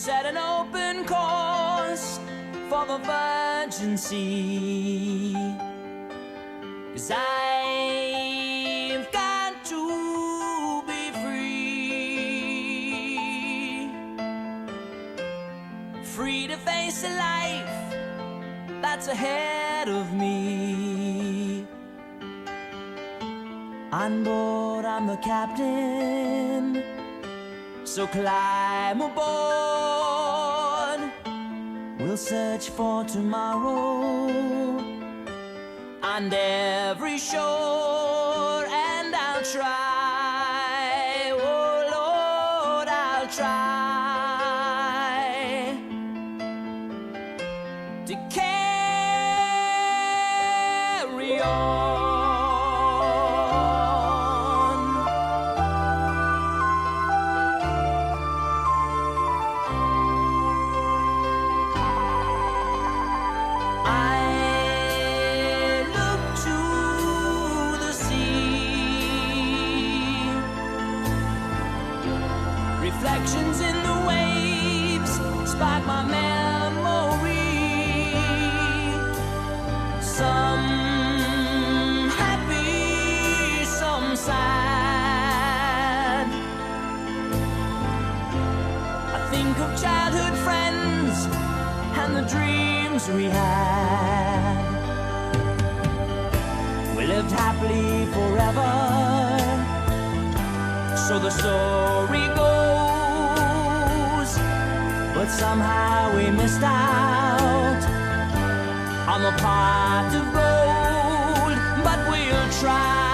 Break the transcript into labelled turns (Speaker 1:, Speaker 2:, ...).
Speaker 1: set an open course for the virgin sea. 'Cause I've got to be free, free to face a life that's ahead of me. On board, I'm the captain, so climb aboard. We'll search for tomorrow on every shore, and I'll try, oh Lord, I'll try to carry on. Reflections in the waves spark my memory. Some happy, some sad. I think of childhood friends and the dreams we had. We lived happily forever, so the story goes. But somehow we missed out on the pot of gold. But we'll try.